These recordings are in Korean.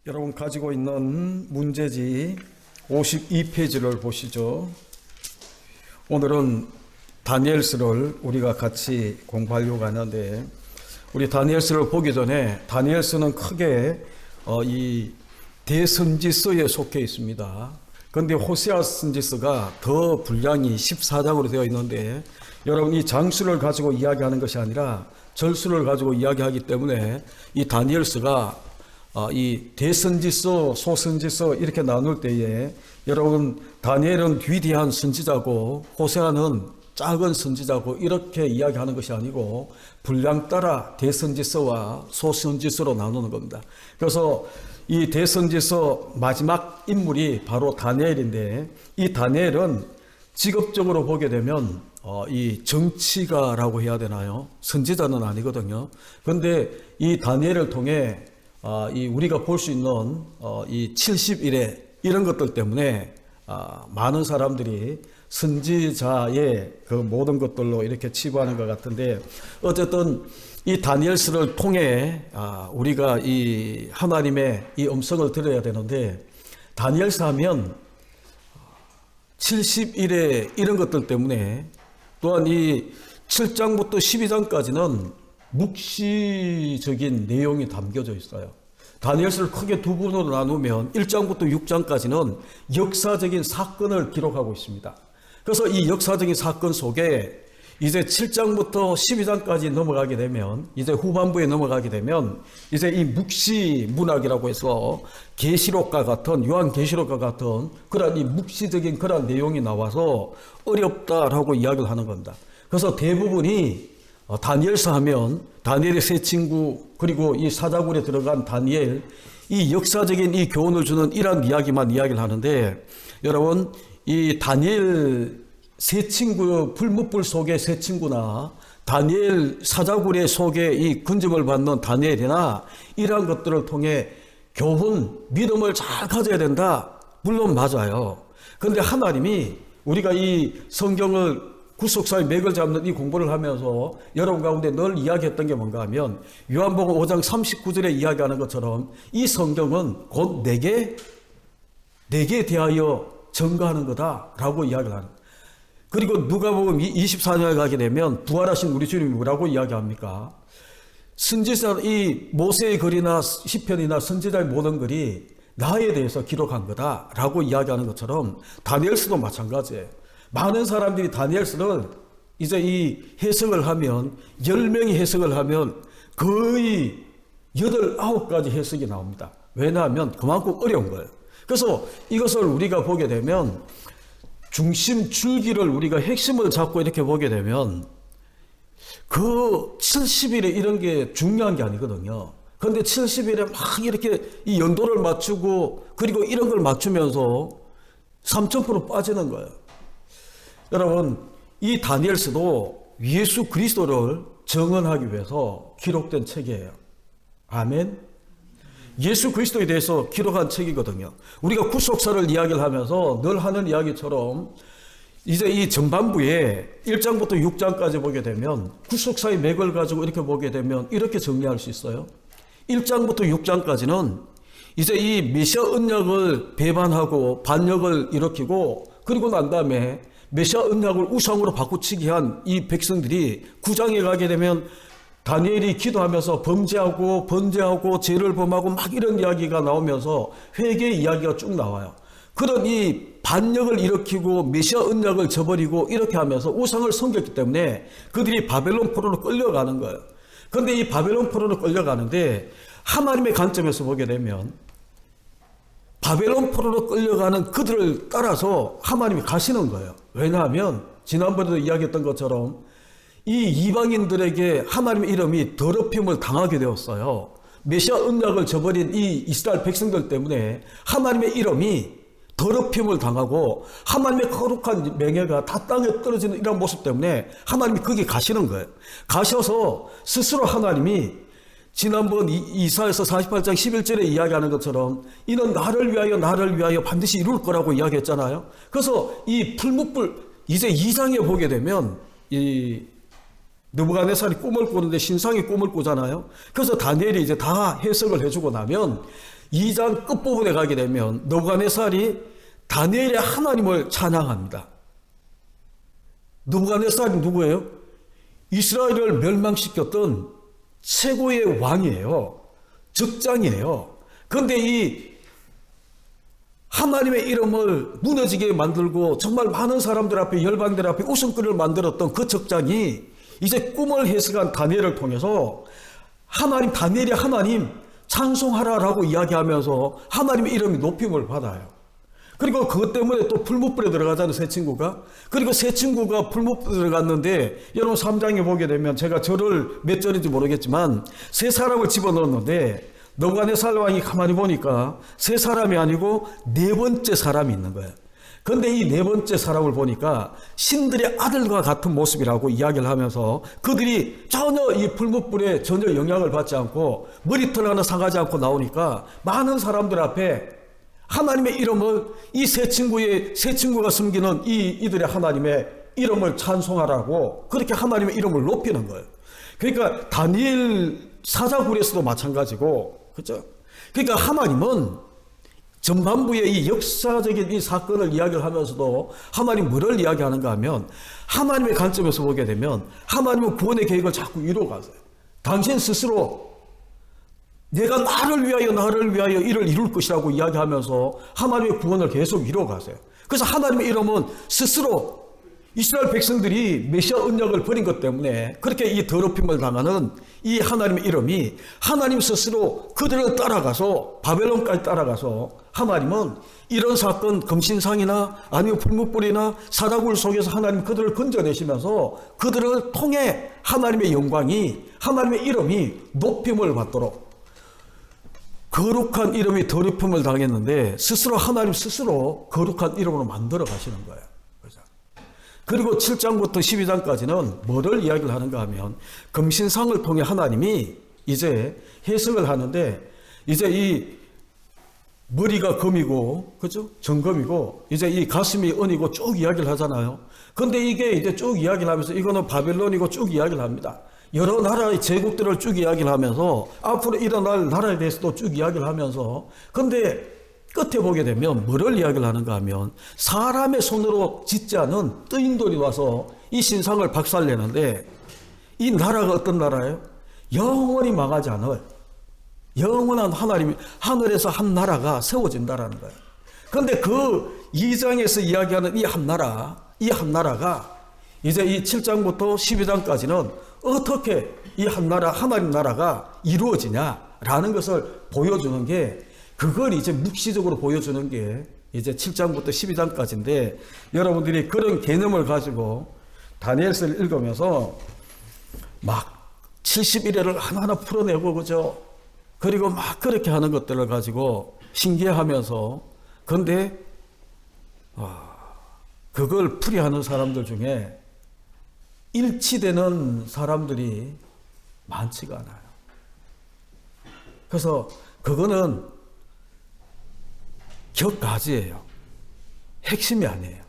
여러분 가지고 있는 문제지 52페이지를 보시죠. 오늘은 다니엘서를 우리가 같이 공부하려고 하는데, 우리 다니엘서를 보기 전에 다니엘서는 크게 이 대선지서에 속해 있습니다. 그런데 호세아 선지서가 더 분량이 14장으로 되어 있는데, 여러분 이 장수를 가지고 이야기하는 것이 아니라 절수를 가지고 이야기하기 때문에 이 다니엘서가 이 대선지서, 소선지서 이렇게 나눌 때에 여러분 다니엘은 위대한 선지자고 호세아는 작은 선지자고 이렇게 이야기하는 것이 아니고 분량 따라 대선지서와 소선지서로 나누는 겁니다. 그래서 이 대선지서 마지막 인물이 바로 다니엘인데, 이 다니엘은 직업적으로 보게 되면 이 정치가라고 해야 되나요? 선지자는 아니거든요. 그런데 이 다니엘을 통해 이 우리가 볼 수 있는 이 70일의 이런 것들 때문에 많은 사람들이 선지자의 그 모든 것들로 이렇게 치부하는 것 같은데, 어쨌든 이 다니엘서를 통해 우리가 이 하나님의 이 음성을 들어야 되는데, 다니엘서 하면 70일의 이런 것들 때문에, 또한 이 7장부터 12장까지는 묵시적인 내용이 담겨져 있어요. 다니엘서를 크게 두 부분으로 나누면 1장부터 6장까지는 역사적인 사건을 기록하고 있습니다. 그래서 이 역사적인 사건 속에 이제 7장부터 12장까지 넘어가게 되면, 이제 후반부에 넘어가게 되면 이제 이 묵시 문학이라고 해서 계시록과 같은, 요한계시록과 같은 그런 이 묵시적인 그런 내용이 나와서 어렵다라고 이야기를 하는 겁니다. 그래서 대부분이 다니엘서 하면 다니엘의 세 친구, 그리고 이 사자굴에 들어간 다니엘, 이 역사적인 이 교훈을 주는 이런 이야기만 이야기를 하는데, 여러분 이 다니엘 세 친구, 불뭇불 속의 세 친구나 다니엘 사자굴의 속에 이 근접을 받는 다니엘이나 이러한 것들을 통해 교훈, 믿음을 잘 가져야 된다. 물론 맞아요. 그런데 하나님이 우리가 이 성경을 구속사의 맥을 잡는 이 공부를 하면서 여러분 가운데 늘 이야기했던 게 뭔가 하면, 요한복음 5장 39절에 이야기하는 것처럼 이 성경은 곧 내게 대하여 증거하는 거다라고 이야기를 하는 거예요. 그리고 누가복음 24장에 가게 되면 부활하신 우리 주님이 뭐라고 이야기합니까? 선지자, 이 모세의 글이나 시편이나 선지자의 모든 글이 나에 대해서 기록한 거다라고 이야기하는 것처럼 다니엘서도 마찬가지예요. 많은 사람들이 다니엘서를 이제 이 해석을 하면, 10명이 해석을 하면 거의 8, 9가지 해석이 나옵니다. 왜냐하면 그만큼 어려운 거예요. 그래서 이것을 우리가 보게 되면 중심 줄기를 우리가 핵심을 잡고 이렇게 보게 되면 그 70일에 이런 게 중요한 게 아니거든요. 그런데 70일에 막 이렇게 이 연도를 맞추고 그리고 이런 걸 맞추면서 3000% 빠지는 거예요. 여러분 이 다니엘서도 예수 그리스도를 증언하기 위해서 기록된 책이에요. 아멘. 예수 그리스도에 대해서 기록한 책이거든요. 우리가 구속사를 이야기를 하면서 늘 하는 이야기처럼 이제 이 전반부에 1장부터 6장까지 보게 되면 구속사의 맥을 가지고 이렇게 보게 되면 이렇게 정리할 수 있어요. 1장부터 6장까지는 이제 이 메시아 언약을 배반하고 반역을 일으키고, 그리고 난 다음에 메시아 언약을 우상으로 바꾸치기 한 이 백성들이 9장에 가게 되면 다니엘이 기도하면서 범죄하고 번제하고 죄를 범하고 막 이런 이야기가 나오면서 회개의 이야기가 쭉 나와요. 그런 이 반역을 일으키고 메시아 언약을 저버리고 이렇게 하면서 우상을 섬겼기 때문에 그들이 바벨론 포로로 끌려가는 거예요. 그런데 이 바벨론 포로로 끌려가는데 하나님의 관점에서 보게 되면 바벨론 포로로 끌려가는 그들을 따라서 하나님이 가시는 거예요. 왜냐하면 지난번에도 이야기했던 것처럼 이 이방인들에게 하나님의 이름이 더럽힘을 당하게 되었어요. 메시아 언약을 저버린 이 이스라엘 백성들 때문에 하나님의 이름이 더럽힘을 당하고 하나님의 거룩한 명예가 다 땅에 떨어지는 이런 모습 때문에 하나님이 거기 가시는 거예요. 가셔서 스스로 하나님이 지난번 이사야서 48장 11절에 이야기하는 것처럼 이는 나를 위하여 반드시 이룰 거라고 이야기했잖아요. 그래서 이 풀무불 이제 2장에 보게 되면 이 느부갓네살이 꿈을 꾸는데 신상이 꿈을 꾸잖아요. 그래서 다니엘이 이제 다 해석을 해주고 나면 2장 끝부분에 가게 되면 느부갓네살이 다니엘의 하나님을 찬양합니다. 느부갓네살이 누구예요? 이스라엘을 멸망시켰던 최고의 왕이에요. 적장이에요. 그런데 이 하나님의 이름을 무너지게 만들고 정말 많은 사람들 앞에, 열방들 앞에 웃음거리를 만들었던 그 적장이 이제 꿈을 해석한 다니엘을 통해서 하나님, 다니엘이 하나님 찬송하라라고 이야기하면서 하나님의 이름이 높임을 받아요. 그리고 그것 때문에 또 풀무불에 들어가잖아요, 새 친구가. 그리고 새 친구가 풀무불에 들어갔는데, 여러분 3장에 보게 되면 제가 절을 몇 절인지 모르겠지만 세 사람을 집어넣었는데 느부갓네살 왕이 가만히 보니까 세 사람이 아니고 네 번째 사람이 있는 거예요. 그런데 이 네 번째 사람을 보니까 신들의 아들과 같은 모습이라고 이야기를 하면서 그들이 전혀 이 풀무불에 전혀 영향을 받지 않고 머리털 하나 상하지 않고 나오니까 많은 사람들 앞에 하나님의 이름을 이 세 친구가 숨기는 이들의 하나님의 이름을 찬송하라고 그렇게 하나님의 이름을 높이는 거예요. 그러니까 다니엘 사자굴에서도 마찬가지고, 그죠? 그러니까 하나님은 전반부의 이 역사적인 이 사건을 이야기를 하면서도 하나님 뭐를 이야기하는가 하면 하나님의 관점에서 보게 되면 하나님은 구원의 계획을 자꾸 이루어가세요. 당신 스스로 내가 나를 위하여 이를 이룰 것이라고 이야기하면서 하나님의 구원을 계속 이루어가세요. 그래서 하나님의 이름은 스스로 이스라엘 백성들이 메시아 언약을 버린 것 때문에 그렇게 이 더럽힘을 당하는 이 하나님의 이름이 하나님 스스로 그들을 따라가서 바벨론까지 따라가서 하나님은 이런 사건 금신상이나 아니면 풀무불이나 사다굴 속에서 하나님 그들을 건져내시면서 그들을 통해 하나님의 영광이, 하나님의 이름이 높임을 받도록, 거룩한 이름이 더럽힘을 당했는데 스스로 하나님 스스로 거룩한 이름으로 만들어 가시는 거예요. 그리고 7장부터 12장까지는 뭐를 이야기를 하는가 하면 금신상을 통해 하나님이 이제 해석을 하는데, 이제 이 머리가 금이고, 그죠? 정금이고, 이제 이 가슴이 은이고 쭉 이야기를 하잖아요. 근데 이게 이제 쭉 이야기를 하면서 이거는 바벨론이고 쭉 이야기를 합니다. 여러 나라의 제국들을 쭉 이야기를 하면서 앞으로 일어날 나라에 대해서도 쭉 이야기를 하면서, 근데 끝에 보게 되면 뭐를 이야기를 하는가 하면 사람의 손으로 짓지 않은 뜨인돌이 와서 이 신상을 박살내는데, 이 나라가 어떤 나라예요? 영원히 망하지 않을 영원한 하나님이 하늘에서 한 나라가 세워진다라는 거예요. 그런데 그 2장에서 이야기하는 이 한 나라가 이제 이 7장부터 12장까지는 어떻게 이 한 나라, 하나님 나라가 이루어지냐라는 것을 보여주는 게, 그걸 이제 묵시적으로 보여주는 게 이제 7장부터 12장까지인데, 여러분들이 그런 개념을 가지고 다니엘서를 읽으면서 막 70일을 하나하나 풀어내고, 그죠? 그리고 막 그렇게 하는 것들을 가지고 신기해하면서, 그런데 그걸 풀이하는 사람들 중에 일치되는 사람들이 많지가 않아요. 그래서 그거는 격가지예요. 핵심이 아니에요.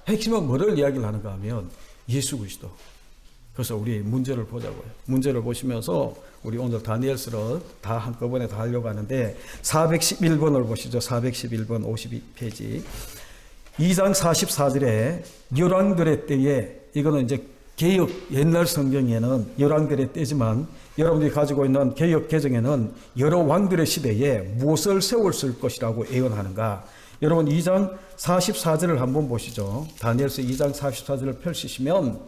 핵심은 뭐를 이야기를 하는가 하면 예수 그리스도. 그래서 우리 문제를 보자고요. 문제를 보시면서 우리 오늘 다니엘서를 다 한꺼번에 다 하려고 하는데 411번을 보시죠. 411번 52페이지. 2장 44절에 열왕들의 때에, 이거는 이제 개역 옛날 성경에는 열왕들의 때지만 여러분들이 가지고 있는 개역 개정에는 여러 왕들의 시대에 무엇을 세웠을 것이라고 예언하는가. 여러분 2장 44절을 한번 보시죠. 다니엘서 2장 44절을 펼치시면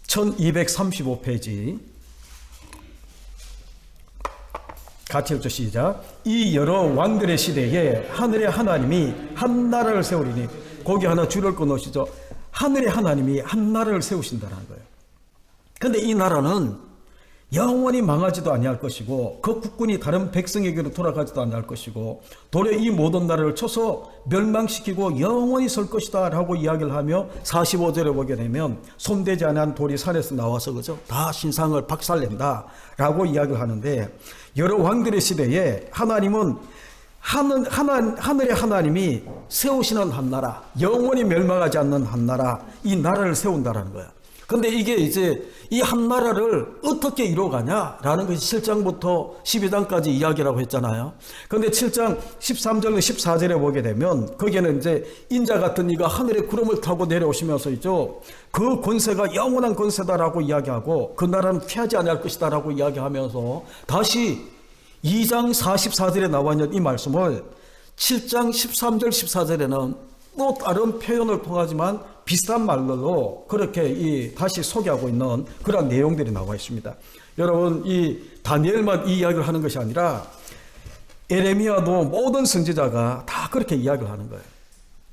1235페이지 같이 읽죠. 시작. 이 여러 왕들의 시대에 하늘의 하나님이 한 나라를 세우리니, 거기 하나 줄을 끊으시죠. 하늘의 하나님이 한 나라를 세우신다는 거예요. 그런데 이 나라는 영원히 망하지도 아니할 것이고 그 국군이 다른 백성에게로 돌아가지도 아니할 것이고 도리어 이 모든 나라를 쳐서 멸망시키고 영원히 설 것이다 라고 이야기를 하며 45절에 보게 되면 손대지 않은 돌이 산에서 나와서, 그죠? 다 신상을 박살낸다 라고 이야기를 하는데, 여러 왕들의 시대에 하나님은 하늘의 하나님이 세우시는 한 나라, 영원히 멸망하지 않는 한 나라, 이 나라를 세운다라는 거야. 근데 이게 이제 이 한 나라를 어떻게 이루어가냐라는 것이 7장부터 12장까지 이야기라고 했잖아요. 근데 7장 13절, 14절에 보게 되면 거기에는 이제 인자 같은 이가 하늘의 구름을 타고 내려오시면서 있죠. 그 권세가 영원한 권세다라고 이야기하고 그 나라는 피하지 않을 것이다라고 이야기하면서 다시 2장 44절에 나와 있는 이 말씀을 7장 13절, 14절에는 또 다른 표현을 통하지만 비슷한 말로 그렇게 다시 소개하고 있는 그런 내용들이 나와 있습니다. 여러분, 이 다니엘만 이 이야기를 하는 것이 아니라 에레미야도 모든 선지자가 다 그렇게 이야기를 하는 거예요.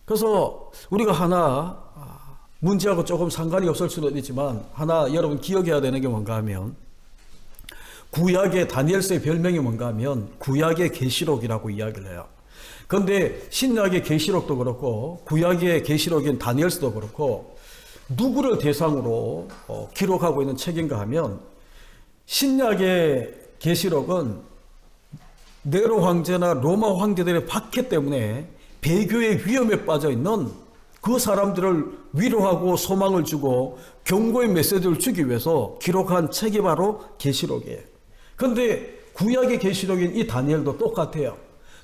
그래서 우리가 하나 문제하고 조금 상관이 없을 수는 있지만 하나 여러분 기억해야 되는 게 뭔가 하면 구약의 다니엘서의 별명이 뭔가 하면 구약의 계시록이라고 이야기를 해요. 그런데 신약의 계시록도 그렇고 구약의 계시록인 다니엘서도 그렇고 누구를 대상으로 기록하고 있는 책인가 하면 신약의 계시록은 네로 황제나 로마 황제들의 박해 때문에 배교의 위험에 빠져 있는 그 사람들을 위로하고 소망을 주고 경고의 메시지를 주기 위해서 기록한 책이 바로 계시록이에요. 그런데 구약의 계시록인 이 다니엘도 똑같아요.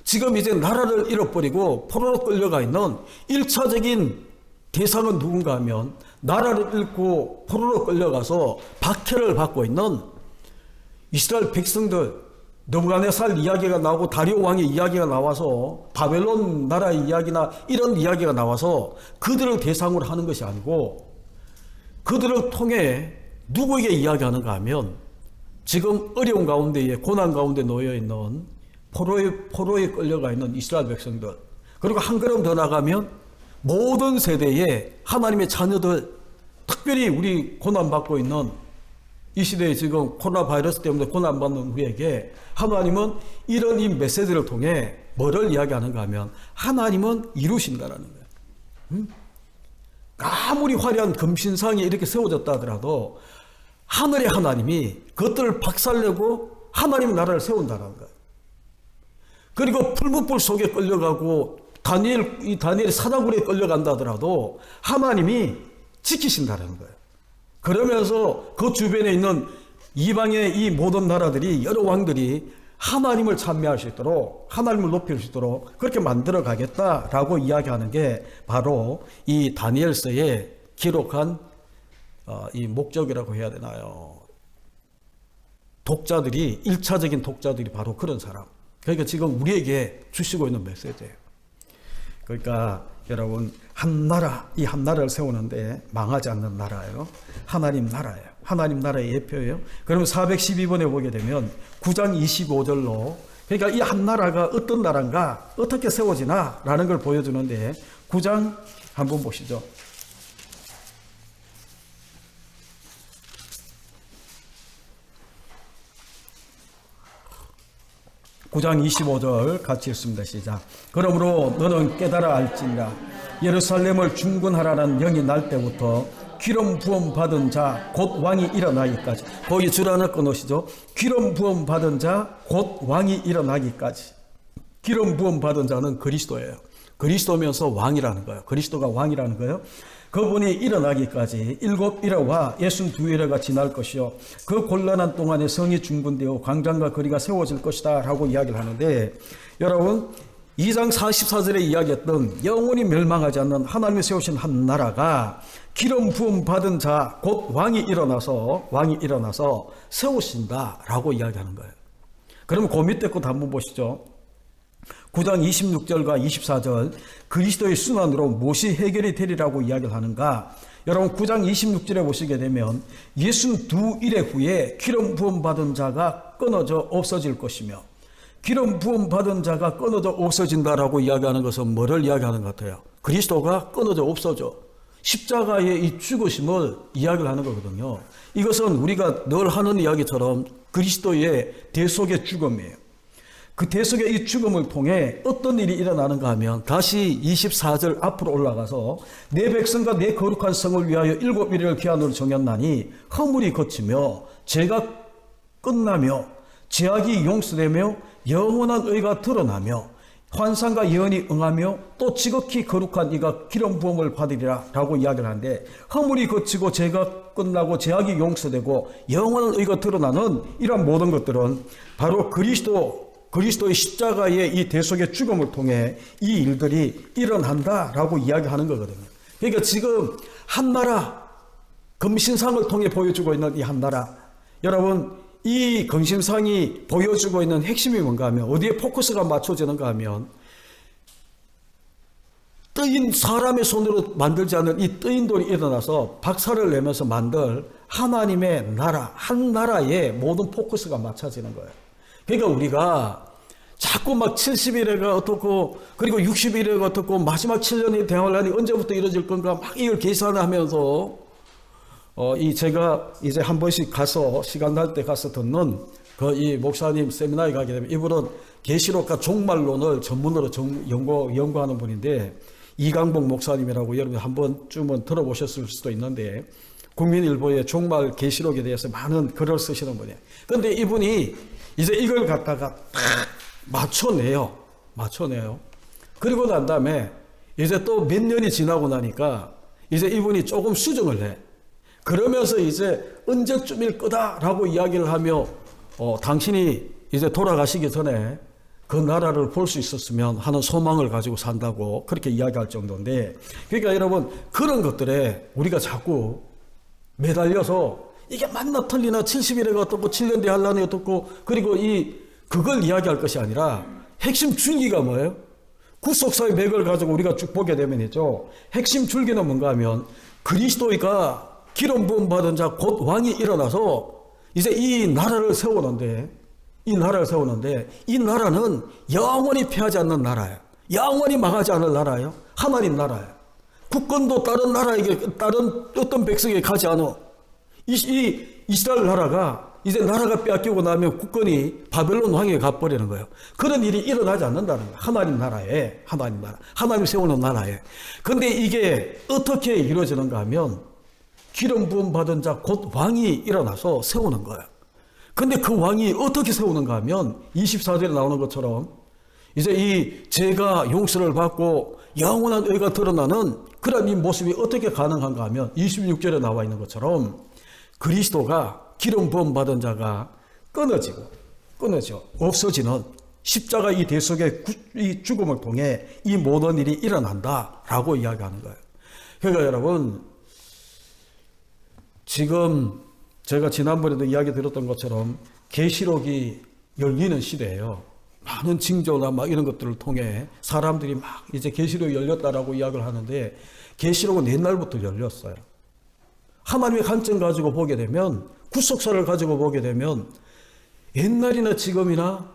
지금 이제 나라를 잃어버리고 포로로 끌려가 있는 1차적인 대상은 누군가 하면 나라를 잃고 포로로 끌려가서 박해를 받고 있는 이스라엘 백성들, 느부갓네살 이야기가 나오고 다리오 왕의 이야기가 나와서 바벨론 나라의 이야기나 이런 이야기가 나와서 그들을 대상으로 하는 것이 아니고 그들을 통해 누구에게 이야기하는가 하면 지금 어려운 가운데에 고난 가운데 놓여 있는 포로에 끌려가 있는 이스라엘 백성들, 그리고 한 걸음 더 나가면 모든 세대의 하나님의 자녀들, 특별히 우리 고난받고 있는 이 시대에 지금 코로나 바이러스 때문에 고난받는 우리에게 하나님은 이런 이 메시지를 통해 뭐를 이야기하는가 하면 하나님은 이루신다라는 거예요. 아무리 화려한 금신상이 이렇게 세워졌다 하더라도 하늘의 하나님이 그것들을 박살내고 하나님 나라를 세운다는 거예요. 그리고 풀무불 속에 끌려가고 다니엘이 사자굴에 끌려간다 하더라도 하나님이 지키신다는 거예요. 그러면서 그 주변에 있는 이방의 이 모든 나라들이 여러 왕들이 하나님을 찬미할 수 있도록 하나님을 높일 수 있도록 그렇게 만들어 가겠다라고 이야기하는 게 바로 이 다니엘서에 기록한 이 목적이라고 해야 되나요? 독자들이 1차적인 독자들이 바로 그런 사람. 그러니까 지금 우리에게 주시고 있는 메시지예요. 그러니까 여러분 한 나라, 이 한 나라를 세우는데 망하지 않는 나라예요. 하나님 나라예요. 하나님 나라의 예표예요. 그러면 412번에 보게 되면 9장 25절로 그러니까 이 한 나라가 어떤 나라인가 어떻게 세워지나 라는 걸 보여주는데 9장 한번 보시죠. 9장 25절 같이 읽습니다. 시작. 그러므로 너는 깨달아 알지니라. 예루살렘을 중건하라는 영이 날 때부터 기름 부음 받은 자 곧 왕이 일어나기까지. 거기 줄 하나 끊으시죠. 기름 부음 받은 자 곧 왕이 일어나기까지. 기름 부음 받은 자는 그리스도예요. 그리스도면서 왕이라는 거예요. 그리스도가 왕이라는 거예요. 그분이 일어나기까지 7일과 62일가 지날 것이요 그 곤란한 동안에 성이 중분되어 광장과 거리가 세워질 것이다 라고 이야기를 하는데, 여러분 2장 44절에 이야기했던 영원히 멸망하지 않는 하나님이 세우신 한 나라가 기름 부음 받은 자 곧 왕이 일어나서 세우신다 라고 이야기하는 거예요. 그러면 그 밑에 것도 한번 보시죠. 9장 26절과 24절 그리스도의 순환으로 무엇이 해결이 되리라고 이야기를 하는가. 여러분 9장 26절에 보시게 되면 62일의 후에 기름 부음 받은 자가 끊어져 없어질 것이며, 기름 부음 받은 자가 끊어져 없어진다라고 이야기하는 것은 뭐를 이야기하는 것 같아요? 그리스도가 끊어져 없어져 십자가의 이 죽으심을 이야기를 하는 거거든요. 이것은 우리가 늘 하는 이야기처럼 그리스도의 대속의 죽음이에요. 그 대속의 이 죽음을 통해 어떤 일이 일어나는가 하면 다시 24절 앞으로 올라가서 내 백성과 내 거룩한 성을 위하여 7일을 기한으로 정했나니 허물이 그치며 죄가 끝나며 죄악이 용서되며 영원한 의가 드러나며 환상과 예언이 응하며 또 지극히 거룩한 이가 기름 부음을 받으리라 라고 이야기를 하는데, 허물이 거치고 죄가 끝나고 죄악이 용서되고 영원한 의가 드러나는 이러한 모든 것들은 바로 그리스도의 십자가의 이 대속의 죽음을 통해 이 일들이 일어난다라고 이야기하는 거거든요. 그러니까 지금 한나라, 금신상을 통해 보여주고 있는 이 한나라, 여러분 이 금신상이 보여주고 있는 핵심이 뭔가 하면, 어디에 포커스가 맞춰지는가 하면, 뜨인 사람의 손으로 만들지 않은 이 뜨인 돌이 일어나서 박살을 내면서 만들 하나님의 나라, 한 나라에 모든 포커스가 맞춰지는 거예요. 그러니까 우리가 자꾸 막 70일에가 어떻고, 그리고 60일에가 어떻고, 마지막 7년이 대환란이 언제부터 이루어질 건가 막 이걸 계산하면서 제가 이제 한 번씩 가서, 시간 날 때 가서 듣는 이 목사님 세미나에 가게 되면, 이분은 계시록과 종말론을 전문으로 연구하는 분인데, 이강복 목사님이라고 여러분 한 번쯤은 들어보셨을 수도 있는데, 국민일보의 종말 계시록에 대해서 많은 글을 쓰시는 분이에요. 그런데 이분이 이제 이걸 갖다가 딱 맞춰내요. 그리고 난 다음에 이제 또 몇 년이 지나고 나니까 이제 이분이 조금 수정을 해. 그러면서 이제 언제쯤일 거다라고 이야기를 하며, 당신이 이제 돌아가시기 전에 그 나라를 볼 수 있었으면 하는 소망을 가지고 산다고 그렇게 이야기할 정도인데, 그러니까 여러분 그런 것들에 우리가 자꾸 매달려서 이게 맞나 틀리나, 70일에가 어떻고 7년 뒤 한란이 어떻고, 그리고 그걸 이야기할 것이 아니라 핵심 줄기가 뭐예요? 구속사의 맥을 가지고 우리가 쭉 보게 되면 있죠. 핵심 줄기는 뭔가 하면, 그리스도가 기름 부음 받은 자 곧 왕이 일어나서 이제 이 나라를 세우는데, 이 나라는 영원히 패하지 않는 나라예요. 영원히 망하지 않을 나라예요. 하나님 나라예요. 국권도 다른 나라에게, 다른 어떤 백성에게 가지 않아. 이 이스라엘 나라가 이제 나라가 빼앗기고 나면 국권이 바벨론 왕에게 가버리는 거예요. 그런 일이 일어나지 않는다는 거예요. 하나님 나라에, 하나님 세우는 나라에. 근데 이게 어떻게 이루어지는가 하면, 기름 부음 받은 자 곧 왕이 일어나서 세우는 거예요. 근데 그 왕이 어떻게 세우는가 하면, 24절에 나오는 것처럼 이제 이 죄가 용서를 받고 영원한 의가 드러나는 그런 이 모습이 어떻게 가능한가 하면, 26절에 나와 있는 것처럼 그리스도가 기름 부음 받은 자가 끊어져 없어지는 십자가 이 대속의 이 죽음을 통해 이 모든 일이 일어난다라고 이야기하는 거예요. 그러니까 여러분, 지금 제가 지난번에도 이야기 드렸던 것처럼 계시록이 열리는 시대예요. 많은 징조나 막 이런 것들을 통해 사람들이 막 이제 계시록이 열렸다라고 이야기를 하는데, 계시록은 옛날부터 열렸어요. 하나님의 관점 가지고 보게 되면, 구속사를 가지고 보게 되면, 옛날이나 지금이나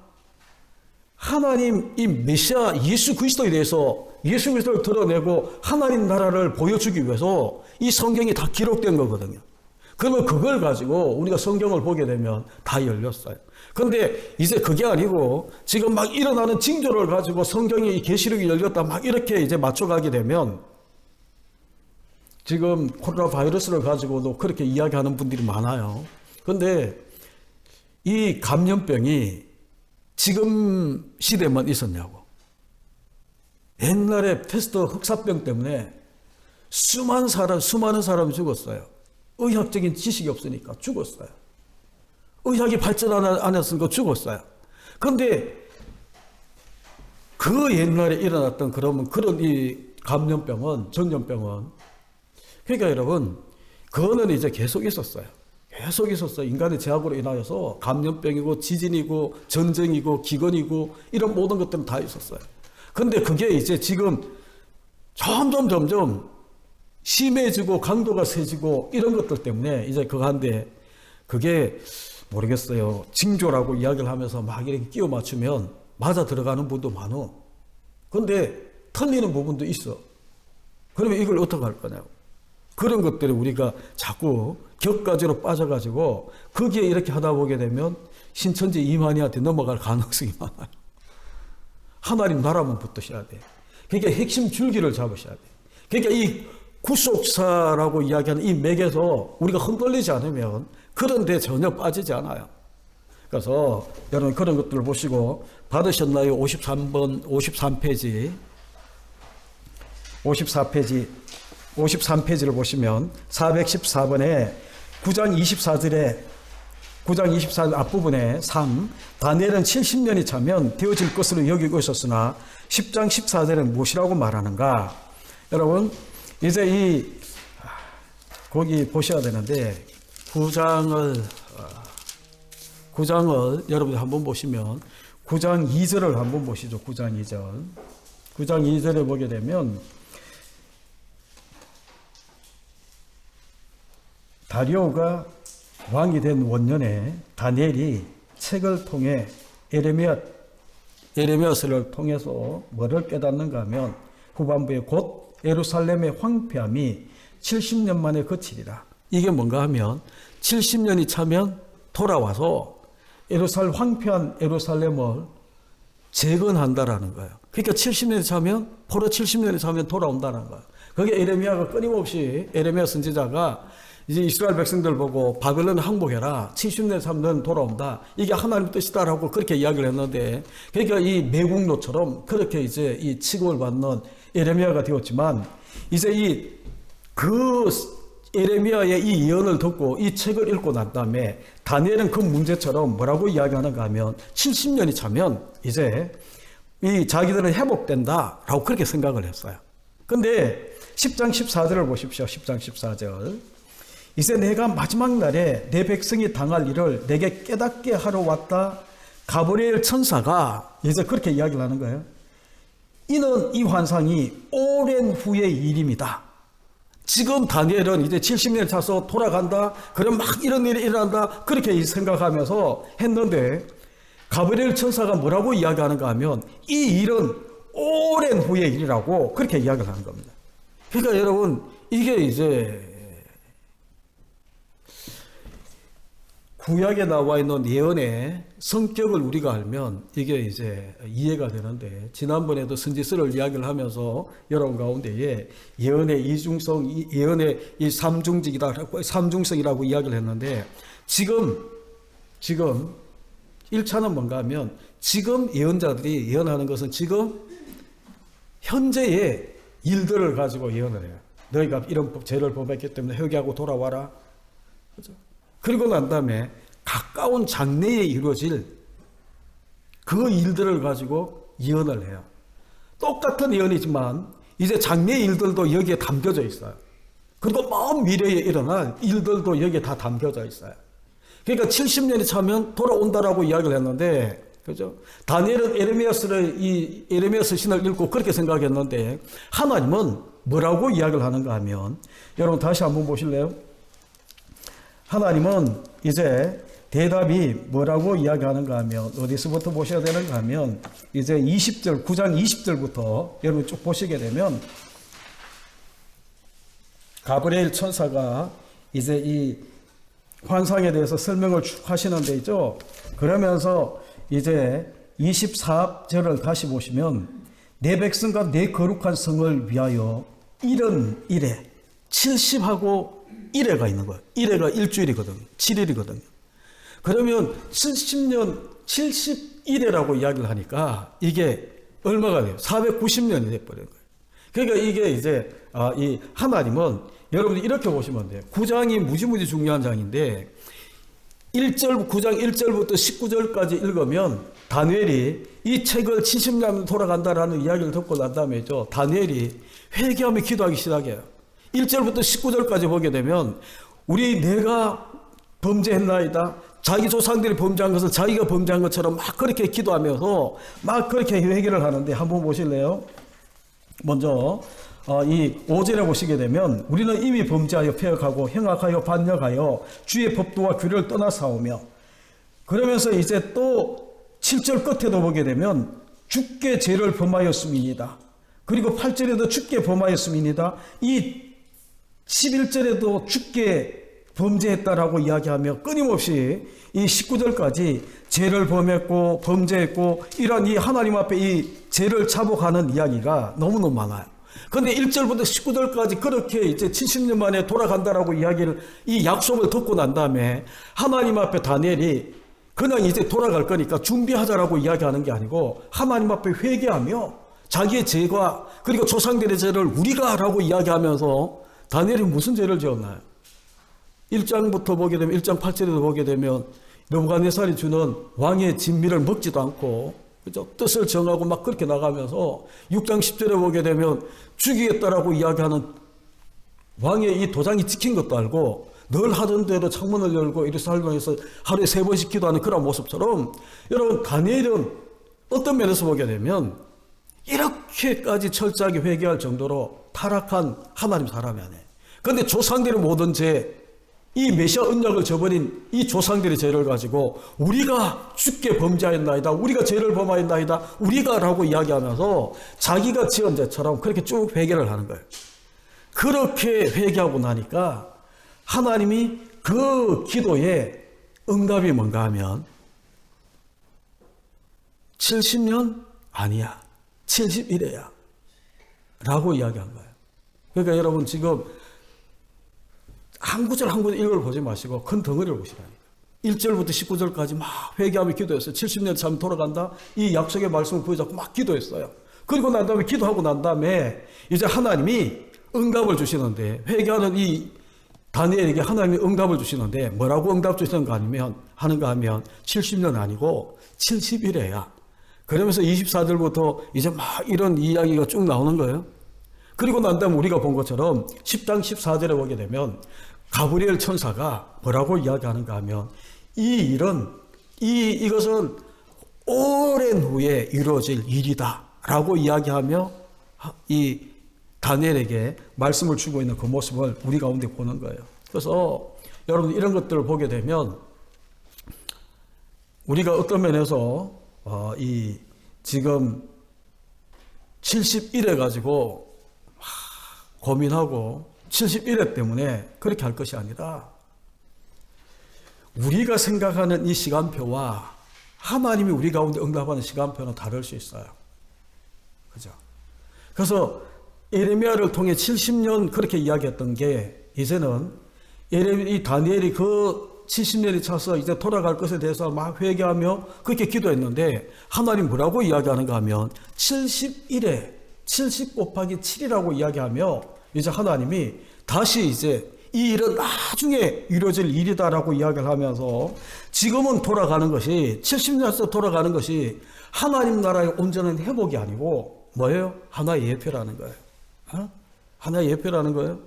하나님 이 메시아 예수 그리스도에 대해서, 예수 그리스도를 드러내고 하나님 나라를 보여주기 위해서 이 성경이 다 기록된 거거든요. 그러면 그걸 가지고 우리가 성경을 보게 되면 다 열렸어요. 그런데 이제 그게 아니고 지금 막 일어나는 징조를 가지고 성경이 이 계시록이 열렸다 막 이렇게 이제 맞춰가게 되면, 지금 코로나 바이러스를 가지고도 그렇게 이야기하는 분들이 많아요. 그런데 이 감염병이 지금 시대만 있었냐고. 옛날에 패스트 흑사병 때문에 수많은 사람이 죽었어요. 의학적인 지식이 없으니까 죽었어요. 의학이 발전 안 했으니까 죽었어요. 그런데 그 옛날에 일어났던 그런 이 감염병은, 전염병은, 그러니까 여러분, 그거는 이제 계속 있었어요. 인간의 제약으로 인하여서 감염병이고 지진이고 전쟁이고 기근이고 이런 모든 것들은 다 있었어요. 근데 그게 이제 지금 점점 심해지고 강도가 세지고 이런 것들 때문에 이제 그한데, 그게 모르겠어요. 징조라고 이야기를 하면서 막 이렇게 끼워 맞추면 맞아 들어가는 분도 많어. 근데 틀리는 부분도 있어. 그러면 이걸 어떻게 할 거냐고. 그런 것들을 우리가 자꾸 격가지로 빠져가지고 거기에 이렇게 하다 보게 되면 신천지 이만희한테 넘어갈 가능성이 많아요. 하나님 나라만 붙드셔야 돼. 그러니까 핵심 줄기를 잡으셔야 돼. 그러니까 이 구속사라고 이야기하는 이 맥에서 우리가 흔들리지 않으면 그런 데 전혀 빠지지 않아요. 그래서 여러분 그런 것들을 보시고 받으셨나요? 53페이지 53페이지를 보시면 414번에 9장 24절 앞부분에 3 다니엘은 70년이 차면 되어질 것으로 여기고 있었으나 10장 14절은 무엇이라고 말하는가? 여러분 이제 거기 보셔야 되는데 9장을 여러분이 한번 보시면 9장 2절을 한번 보시죠. 9장 2절 2절에 보게 되면 다리오가 왕이 된 원년에 다니엘이 책을 통해 에레미야서를 통해서 뭐를 깨닫는가 하면 후반부에 곧 예루살렘의 황폐함이 70년 만에 그치리라. 이게 뭔가 하면 70년이 차면 돌아와서 황폐한 예루살렘을 재건한다라는 거예요. 그러니까 70년이 차면 포로 70년이 차면 돌아온다는 거예요. 그게 에레미야가 끊임없이 에레미야 선지자가 이제 이스라엘 백성들 보고 바벨론 항복해라. 70년 차면 돌아온다. 이게 하나님의 뜻이다라고 그렇게 이야기를 했는데 그러니까 이 매국노처럼 그렇게 이제 이 취급을 받는 에레미야가 되었지만 이제 그 에레미야의 이 예언을 듣고 이 책을 읽고 난 다음에 다니엘은 그 문제처럼 뭐라고 이야기하는가 하면 70년이 차면 이제 이 자기들은 회복된다라고 그렇게 생각을 했어요. 근데 10장 14절을 보십시오. 10장 14절. 이제 내가 마지막 날에 내 백성이 당할 일을 내게 깨닫게 하러 왔다. 가브리엘 천사가 이제 그렇게 이야기를 하는 거예요. 이는 이 환상이 오랜 후의 일입니다. 지금 다니엘은 이제 70년 차서 돌아간다. 그럼 막 이런 일이 일어난다. 그렇게 생각하면서 했는데 가브리엘 천사가 뭐라고 이야기하는가 하면 이 일은 오랜 후의 일이라고 그렇게 이야기를 하는 겁니다. 그러니까 여러분 이게 이제 구약에 나와 있는 예언의 성격을 우리가 알면 이게 이제 이해가 되는데 지난번에도 선지서를 이야기를 하면서 여러분 가운데에 예언의 이중성, 예언의 이 삼중성이라고 이야기를 했는데 지금 1차는 뭔가 하면 지금 예언자들이 예언하는 것은 지금 현재의 일들을 가지고 예언을 해요. 너희가 이런 죄를 범했기 때문에 회개하고 돌아와라. 그죠? 그리고 난 다음에 가까운 장래에 이루어질 그 일들을 가지고 예언을 해요. 똑같은 예언이지만 이제 장래 일들도 여기에 담겨져 있어요. 그리고 먼 미래에 일어날 일들도 여기에 다 담겨져 있어요. 그러니까 70년이 차면 돌아온다라고 이야기를 했는데, 그죠? 다니엘은 에레미야서 신을 읽고 그렇게 생각했는데, 하나님은 뭐라고 이야기를 하는가 하면, 여러분 다시 한번 보실래요? 하나님은 이제 대답이 뭐라고 이야기하는가 하면, 어디서부터 보셔야 되는가 하면, 이제 9장 20절부터 여러분 쭉 보시게 되면, 가브리엘 천사가 이제 이 환상에 대해서 설명을 쭉 하시는 데 있죠. 그러면서 이제 24절을 다시 보시면 내 백성과 내 거룩한 성을 위하여 일은 일에 70하고 1회가 있는 거예요. 1회가 일주일이거든요. 7일이거든요. 그러면 70년 71회라고 이야기를 하니까 이게 얼마가 돼요? 490년이 돼버린 거예요. 그러니까 이게 이제 이 하나님은 여러분들 이렇게 보시면 돼요. 9장이 무지무지 중요한 장인데 9장 1절부터 19절까지 읽으면 다니엘이 이 책을 70년 돌아간다라는 이야기를 듣고 난 다음에 다니엘이 회개하며 기도하기 시작해요. 1절부터 19절까지 보게 되면 내가 범죄했나이다. 자기 조상들이 범죄한 것을 자기가 범죄한 것처럼 막 그렇게 기도하면서 막 그렇게 회개를 하는데 한번 보실래요? 먼저 이 5절에 보시게 되면 우리는 이미 범죄하여 패역하고 행악하여 반역하여 주의 법도와 규례를 떠나사오며, 그러면서 이제 또 7절 끝에도 보게 되면 주께 죄를 범하였음이니이다. 그리고 8절에도 주께 범하였음이니이다. 이 11절에도 주께 범죄했다라고 이야기하며 끊임없이 이 19절까지 죄를 범했고 범죄했고 이런 이 하나님 앞에 이 죄를 자복하는 이야기가 너무너무 많아요. 근데 1절부터 19절까지 그렇게 이제 70년 만에 돌아간다라고 이 약속을 듣고 난 다음에 하나님 앞에 다니엘이 그냥 이제 돌아갈 거니까 준비하자라고 이야기하는 게 아니고 하나님 앞에 회개하며 자기의 죄가 그리고 조상들의 죄를 우리가 하라고 이야기하면서 다니엘이 무슨 죄를 지었나요? 1장부터 보게 되면 1장 8절에도 보게 되면 느부갓네살이 주는 왕의 진미를 먹지도 않고 그죠? 뜻을 정하고 막 그렇게 나가면서 6장 10절에 보게 되면 죽이겠다라고 이야기하는 왕의 이 도장이 찍힌 것도 알고 늘 하던 대로 창문을 열고 예루살렘에서 하루에 3번씩 기도하는 그런 모습처럼 여러분 다니엘은 어떤 면에서 보게 되면 이렇게까지 철저하게 회개할 정도로 타락한 하나님 사람이 아니에요. 그런데 조상들의 모든 죄, 이 메시아 언약을 저버린 이 조상들의 죄를 가지고 우리가 죽게 범죄하였나이다, 우리가 죄를 범하였나이다, 우리가 라고 이야기하면서 자기가 지은 죄처럼 그렇게 쭉 회개를 하는 거예요. 그렇게 회개하고 나니까 하나님이 그 기도에 응답이 뭔가 하면 70년? 아니야. 71회야. 라고 이야기한 거예요. 그러니까 여러분 지금 한 구절 한 구절 읽어보지 마시고 큰 덩어리를 보시라니까. 1절부터 19절까지 막 회개하며 기도했어요. 70년 참 돌아간다. 이 약속의 말씀을 붙잡고 막 기도했어요. 그리고 난 다음에 기도하고 난 다음에 이제 하나님이 응답을 주시는데 회개하는 이 다니엘에게 하나님이 응답을 주시는데 뭐라고 응답 주시는가 하면 70년 아니고 71회야. 그러면서 24절부터 이제 막 이런 이야기가 쭉 나오는 거예요. 그리고 난 다음에 우리가 본 것처럼 10장 14절에 보게 되면 가브리엘 천사가 뭐라고 이야기하는가 하면 이 일은 이것은 오랜 후에 이루어질 일이다 라고 이야기하며 이 다니엘에게 말씀을 주고 있는 그 모습을 우리 가운데 보는 거예요. 그래서 여러분 이런 것들을 보게 되면 우리가 어떤 면에서 이 지금 71회 가지고 고민하고 71회 때문에 그렇게 할 것이 아니라 우리가 생각하는 이 시간표와 하나님이 우리 가운데 응답하는 시간표는 다를 수 있어요. 그죠? 그래서 예레미야를 통해 70년 그렇게 이야기했던 게 이제는 이 다니엘이 그 70년이 차서 이제 돌아갈 것에 대해서 막 회개하며 그렇게 기도했는데 하나님 뭐라고 이야기하는가 하면 71에 70 곱하기 7이라고 이야기하며 이제 하나님이 다시 이제 이 일은 나중에 이루어질 일이다라고 이야기를 하면서 지금은 돌아가는 것이 70년에서 돌아가는 것이 하나님 나라의 온전한 회복이 아니고 뭐예요? 하나의 예표라는 거예요. 하나의 예표라는 거예요.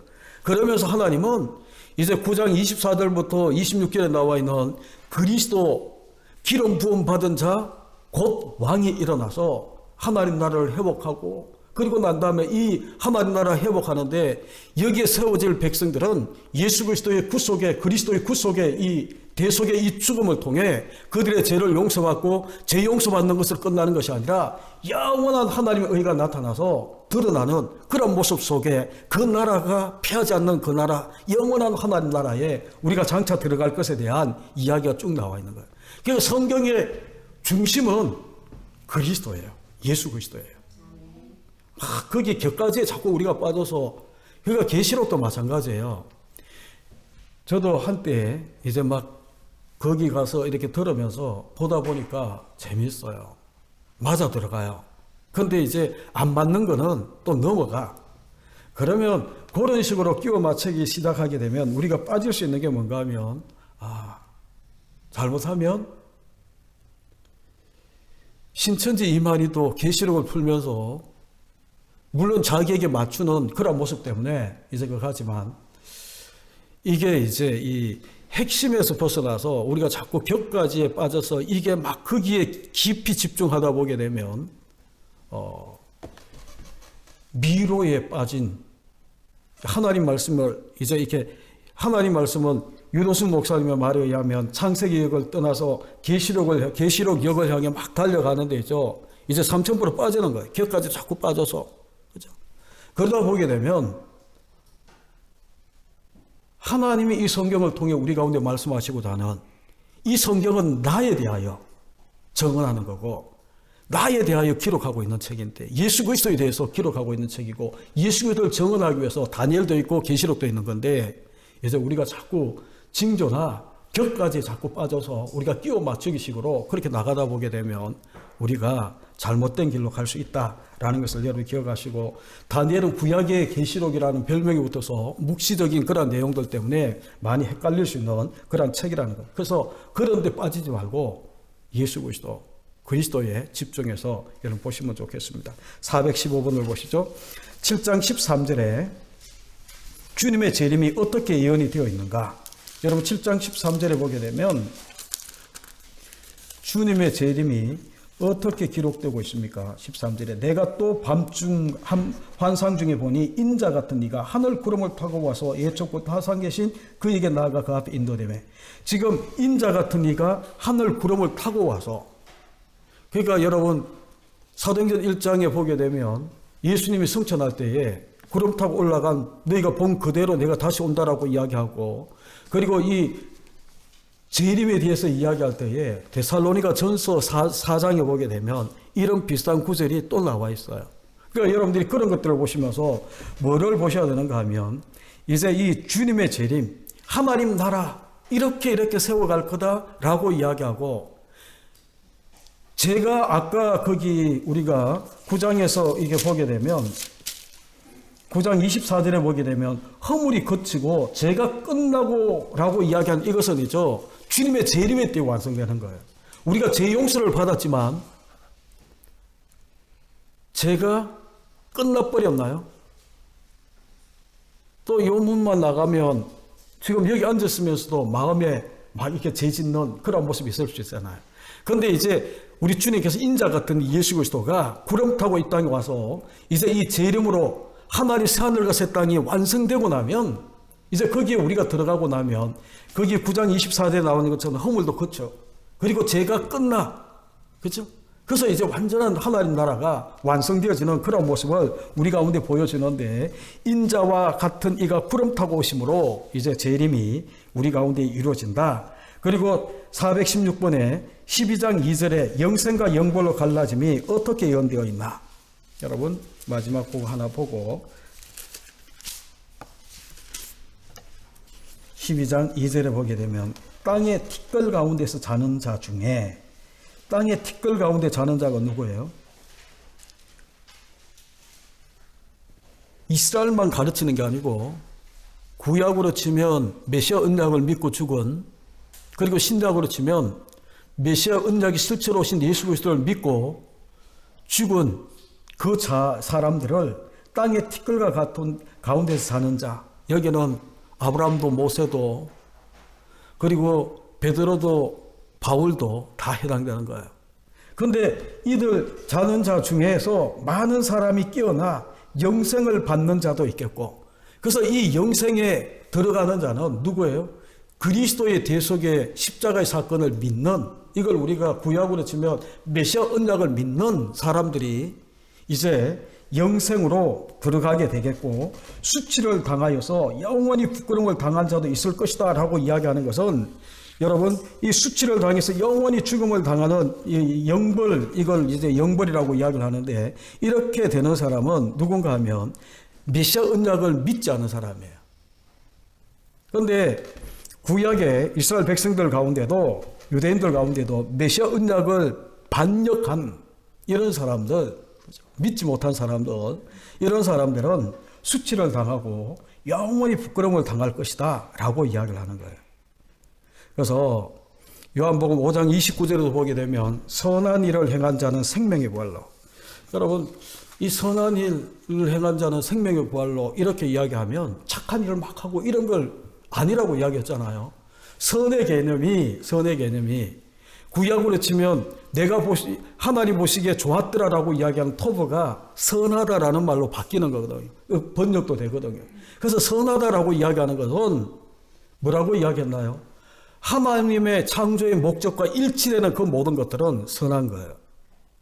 그러면서 하나님은 이제 9장 24절부터 26절에 나와 있는 그리스도 기름 부음 받은 자 곧 왕이 일어나서 하나님 나라를 회복하고 그리고 난 다음에 이 하나님 나라 회복하는데 여기에 세워질 백성들은 예수 그리스도의 구속에 그리스도의 구속의 이 대속의 이 죽음을 통해 그들의 죄를 용서받고 죄 용서받는 것을 끝나는 것이 아니라 영원한 하나님의 의가 나타나서 드러나는 그런 모습 속에 그 나라가 피하지 않는 그 나라 영원한 하나님 나라에 우리가 장차 들어갈 것에 대한 이야기가 쭉 나와 있는 거예요. 그래서 성경의 중심은 그리스도예요. 예수 그리스도예요. 거기 격가지에 자꾸 우리가 빠져서 그러니까 계시록도 마찬가지예요. 저도 한때 이제 막 거기 가서 이렇게 들으면서 보다 보니까 재밌어요. 맞아 들어가요. 근데 이제 안 맞는 거는 또 넘어가. 그러면 그런 식으로 끼워 맞추기 시작하게 되면 우리가 빠질 수 있는 게 뭔가 하면 잘못하면 신천지 이만희도 계시록을 풀면서 물론 자기에게 맞추는 그런 모습 때문에 이제 그거 하지만 이게 이제 이 핵심에서 벗어나서 우리가 자꾸 격가지에 빠져서 이게 막 거기에 깊이 집중하다 보게 되면 미로에 빠진 하나님 말씀을 이제 이렇게 하나님 말씀은 윤호승 목사님의 말에 의하면 창세기역을 떠나서 계시록역을 향해 막 달려가는데 있죠. 이제 3000% 빠지는 거예요. 격까지 자꾸 빠져서. 그죠? 그러다 보게 되면 하나님이 이 성경을 통해 우리 가운데 말씀하시고자 하는 이 성경은 나에 대하여 정언하는 거고 나에 대하여 기록하고 있는 책인데 예수 그리스도에 대해서 기록하고 있는 책이고 예수 그리스도를 정언하기 위해서 다니엘도 있고 계시록도 있는 건데 이제 우리가 자꾸 징조나 격까지 자꾸 빠져서 우리가 끼워 맞추기 식으로 그렇게 나가다 보게 되면 우리가 잘못된 길로 갈 수 있다라는 것을 여러분 기억하시고, 다니엘은 구약의 계시록이라는 별명이 붙어서 묵시적인 그런 내용들 때문에 많이 헷갈릴 수 있는 그런 책이라는 거예요. 그래서 그런 데 빠지지 말고 예수 그리스도에 집중해서 여러분 보시면 좋겠습니다. 415번을 보시죠. 7장 13절에 주님의 재림이 어떻게 예언이 되어 있는가. 여러분 7장 13절에 보게 되면 주님의 재림이 어떻게 기록되고 있습니까? 13절에 내가 또 밤중 환상 중에 보니 인자 같은 이가 하늘 구름을 타고 와서 예초부터 하상 계신 그에게 나아가 그 앞에 인도되며, 지금 인자 같은 이가 하늘 구름을 타고 와서, 그러니까 여러분 사도행전 1장에 보게 되면 예수님이 승천할 때에 구름 타고 올라간 너희가 본 그대로 내가 다시 온다라고 이야기하고, 그리고 이 재림에 대해서 이야기할 때에 데살로니가 전서 4장에 보게 되면 이런 비슷한 구절이 또 나와 있어요. 그러니까 여러분들이 그런 것들을 보시면서 뭐를 보셔야 되는가 하면, 이제 이 주님의 재림, 하나님 나라 이렇게 세워갈 거다라고 이야기하고, 제가 아까 거기 우리가 9장에서 이게 보게 되면 9장 24절에 보게 되면 허물이 거치고 제가 끝나고 라고 이야기한 이것은이죠, 주님의 재림의 때 완성되는 거예요. 우리가 죄 용서를 받았지만 제가 끝나버렸나요? 또 이 문만 나가면 지금 여기 앉았으면서도 마음에 막 이렇게 죄 짓는 그런 모습이 있을 수 있잖아요. 그런데 이제 우리 주님께서 인자 같은 예수 그리스도가 구름 타고 이 땅에 와서 이제 이 재림으로 하나님 새하늘과 새 땅이 완성되고 나면, 이제 거기에 우리가 들어가고 나면 거기 9장 24절에 나오는 것처럼 허물도 거쳐, 그리고 죄가 끝나, 그렇죠? 그래서 이제 완전한 하나님 나라가 완성되어지는 그런 모습을 우리 가운데 보여주는데, 인자와 같은 이가 구름 타고 오심으로 이제 재림이 우리 가운데 이루어진다. 그리고 416번에 12장 2절에 영생과 영벌로 갈라짐이 어떻게 예언되어 있나. 여러분 마지막 부분 하나 보고 12장 2절에 보게 되면 땅의 티끌 가운데서 자는 자 중에, 땅의 티끌 가운데 자는 자가 누구예요? 이스라엘만 가르치는 게 아니고 구약으로 치면 메시아 언약을 믿고 죽은, 그리고 신약으로 치면 메시아 언약이 실체로 오신 예수 그리스도를 믿고 죽은 그 사람들을 땅의 티끌과 같은 가운데서 사는 자, 여기는 아브라함도 모세도 그리고 베드로도 바울도 다 해당되는 거예요. 그런데 이들 자는 자 중에서 많은 사람이 깨어나 영생을 받는 자도 있겠고, 그래서 이 영생에 들어가는 자는 누구예요? 그리스도의 대속의 십자가의 사건을 믿는, 이걸 우리가 구약으로 치면 메시아 언약을 믿는 사람들이 이제 영생으로 들어가게 되겠고, 수치를 당하여서 영원히 부끄러움을 당한 자도 있을 것이다 라고 이야기하는 것은, 여러분 이 수치를 당해서 영원히 죽음을 당하는 이 영벌, 이걸 이제 영벌이라고 이야기를 하는데, 이렇게 되는 사람은 누군가 하면 메시아 언약을 믿지 않은 사람이에요. 그런데 구약의 이스라엘 백성들 가운데도, 유대인들 가운데도 메시아 언약을 반역한 이런 사람들, 믿지 못한 사람들, 이런 사람들은 수치를 당하고 영원히 부끄러움을 당할 것이다 라고 이야기를 하는 거예요. 그래서 요한복음 5장 29절에도 보게 되면 선한 일을 행한 자는 생명의 부활로, 여러분 이 선한 일을 행한 자는 생명의 부활로 이렇게 이야기하면 착한 일을 막 하고 이런 걸 아니라고 이야기했잖아요. 선의 개념이 구약으로 치면 내가 하나님 보시기에 좋았더라라고 이야기하는 토브가 선하다라는 말로 바뀌는 거거든요. 번역도 되거든요. 그래서 선하다라고 이야기하는 것은 뭐라고 이야기했나요? 하나님의 창조의 목적과 일치되는 그 모든 것들은 선한 거예요.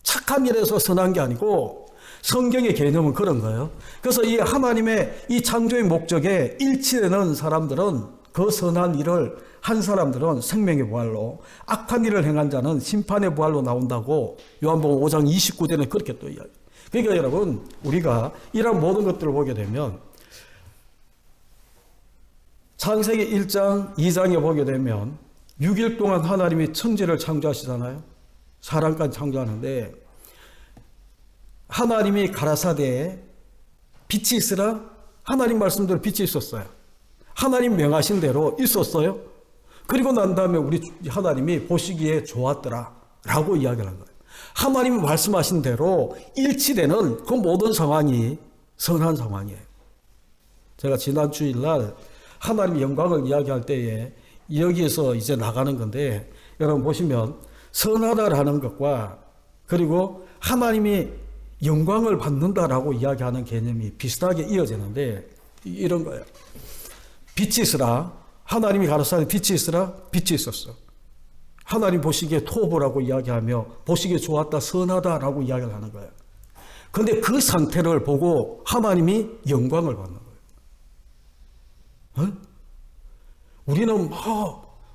착한 일에서 선한 게 아니고 성경의 개념은 그런 거예요. 그래서 이 하나님의 이 창조의 목적에 일치되는 사람들은, 그 선한 일을 한 사람들은 생명의 부활로, 악한 일을 행한 자는 심판의 부활로 나온다고 요한복음 5장 29절에 그렇게 또 이야기해요. 그러니까 여러분 우리가 이런 모든 것들을 보게 되면 창세기 1장 2장에 보게 되면 6일 동안 하나님이 천지를 창조하시잖아요. 사람까지 창조하는데 하나님이 가라사대 빛이 있으라 하나님 말씀대로 빛이 있었어요. 하나님 명하신 대로 있었어요. 그리고 난 다음에 우리 하나님이 보시기에 좋았더라 라고 이야기를 한 거예요. 하나님이 말씀하신 대로 일치되는 그 모든 상황이 선한 상황이에요. 제가 지난 주일날 하나님의 영광을 이야기할 때에 여기에서 이제 나가는 건데 여러분 보시면 선하다라는 것과 그리고 하나님이 영광을 받는다라고 이야기하는 개념이 비슷하게 이어지는데 이런 거예요. 빛이 있으라 하나님이 가라사대 빛이 있으라 빛이 있었어. 하나님 보시기에 토보라고 이야기하며 보시기에 좋았다 선하다라고 이야기를 하는 거예요. 그런데 그 상태를 보고 하나님이 영광을 받는 거예요. 어? 우리는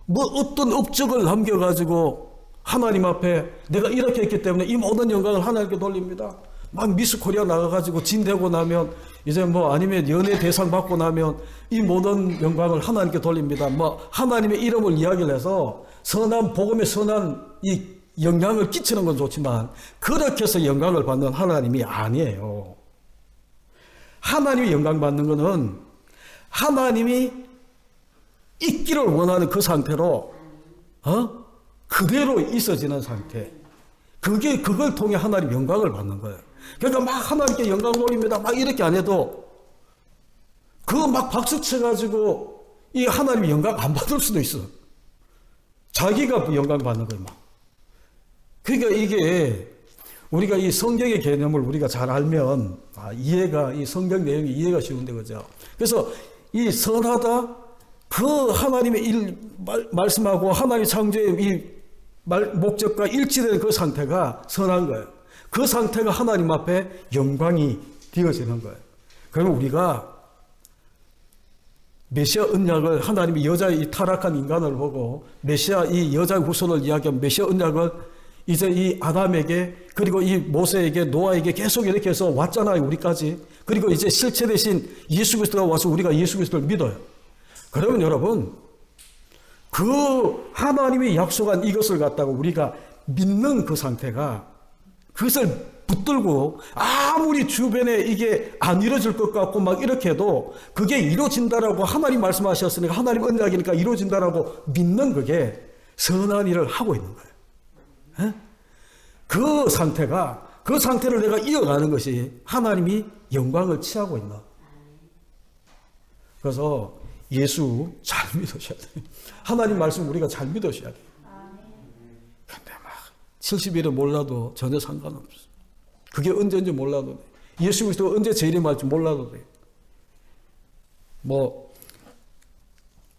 뭐 어떤 업적을 남겨가지고 하나님 앞에 내가 이렇게 했기 때문에 이 모든 영광을 하나님께 돌립니다. 막 미스 코리아 나가가지고 진되고 나면 이제 뭐 아니면 연예 대상 받고 나면 이 모든 영광을 하나님께 돌립니다. 뭐 하나님의 이름을 이야기를 해서 선한 복음의 선한 이 영향을 끼치는 건 좋지만 그렇게 해서 영광을 받는 하나님이 아니에요. 하나님이 영광 받는 것은 하나님이 있기를 원하는 그 상태로 그대로 있어지는 상태. 그걸 통해 하나님 영광을 받는 거예요. 그러니까 막 하나님께 영광 돌립니다. 막 이렇게 안 해도 그거 막 박수 쳐가지고 이 하나님 영광 안 받을 수도 있어. 자기가 영광 받는 거예요. 막. 그러니까 이게 우리가 이 성경의 개념을 우리가 잘 알면 이 성경 내용이 이해가 쉬운데 그죠. 그래서 이 선하다 그 하나님의 말씀하고 하나님의 창조의 이 목적과 일치되는 그 상태가 선한 거예요. 그 상태가 하나님 앞에 영광이 되어지는 거예요. 그러면 우리가 메시아 언약을 하나님이 여자의 이 타락한 인간을 보고 메시아 이 여자의 후손을 이야기하면 메시아 언약을 이제 이 아담에게 그리고 이 모세에게 노아에게 계속 이렇게 해서 왔잖아요. 우리까지. 그리고 이제 실체 대신 예수 그리스도가 와서 우리가 예수 그리스도를 믿어요. 그러면 여러분 그 하나님이 약속한 이것을 갖다가 우리가 믿는 그 상태가 그것을 붙들고 아무리 주변에 이게 안 이루어질 것 같고 막 이렇게 해도 그게 이루어진다라고 하나님 말씀하셨으니까 하나님 언약이니까 이루어진다라고 믿는 그게 선한 일을 하고 있는 거예요. 그 상태를 내가 이어가는 것이 하나님이 영광을 취하고 있나. 그래서 예수 잘 믿으셔야 돼요. 하나님 말씀 우리가 잘 믿으셔야 돼요. 근데 막 70일을 몰라도 전혀 상관없어요. 그게 언제인지 몰라도 돼. 예수 그리스도가 언제 재림할지 몰라도 돼. 뭐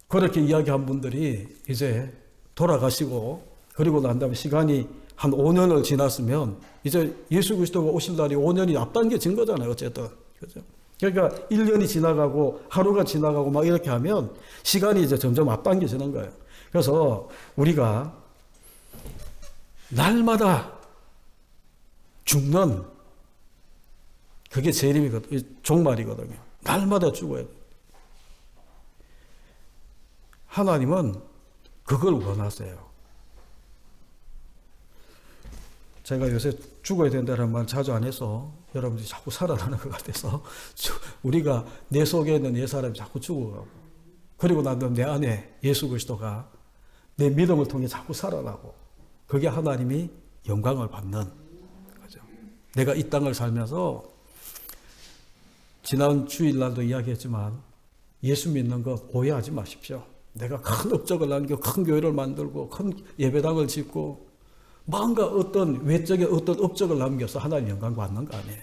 그렇게 이야기한 분들이 이제 돌아가시고 그리고 난 다음에 시간이 한 5년을 지났으면 이제 예수 그리스도가 오실 날이 5년이 앞당겨진 거잖아요. 어쨌든. 그죠? 그러니까 1년이 지나가고 하루가 지나가고 막 이렇게 하면 시간이 이제 점점 앞당겨지는 거예요. 그래서 우리가 날마다 죽는 그게 재림이거든요. 종말이거든요. 날마다 죽어야 돼요. 하나님은 그걸 원하세요. 제가 요새 죽어야 된다는 말 자주 안 해서 여러분들이 자꾸 살아나는 것 같아서 우리가 내 속에 있는 내 사람이 자꾸 죽어가고 그리고 난 다음 내 안에 예수 그리스도가 내 믿음을 통해 자꾸 살아나고 그게 하나님이 영광을 받는 거죠. 내가 이 땅을 살면서 지난 주일날도 이야기했지만 예수 믿는 거 오해하지 마십시오. 내가 큰 업적을 남기고 큰 교회를 만들고 큰 예배당을 짓고 뭔가 어떤 외적인 어떤 업적을 남겨서 하나님 영광 받는 거 아니에요.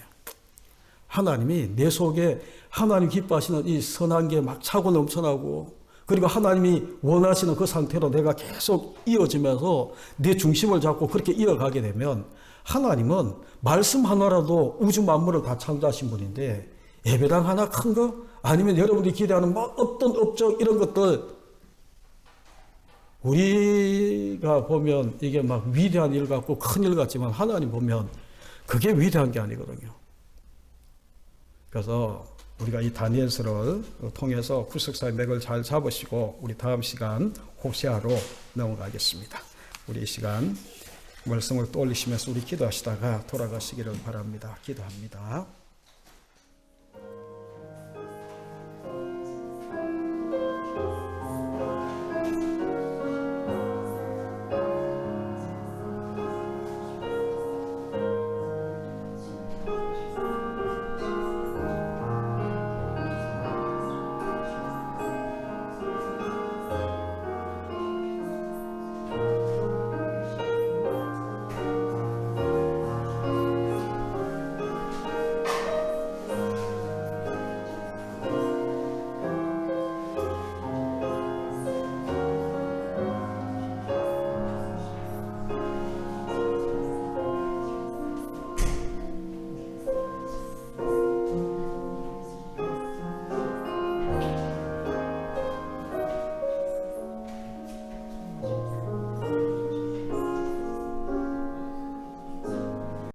하나님이 내 속에 하나님 기뻐하시는 이 선한 게 막 차고 넘쳐나고 그리고 하나님이 원하시는 그 상태로 내가 계속 이어지면서 내 중심을 잡고 그렇게 이어가게 되면 하나님은 말씀 하나라도 우주 만물을 다 창조하신 분인데 예배당 하나 큰 거 아니면 여러분들이 기대하는 막 어떤 업적 이런 것들 우리가 보면 이게 막 위대한 일 같고 큰 일 같지만 하나님 보면 그게 위대한 게 아니거든요. 그래서 우리가 이 다니엘서를 통해서 구속사의 맥을 잘 잡으시고 우리 다음 시간 호세아로 넘어가겠습니다. 우리 이 시간 말씀을 떠올리시면서 우리 기도하시다가 돌아가시기를 바랍니다. 기도합니다.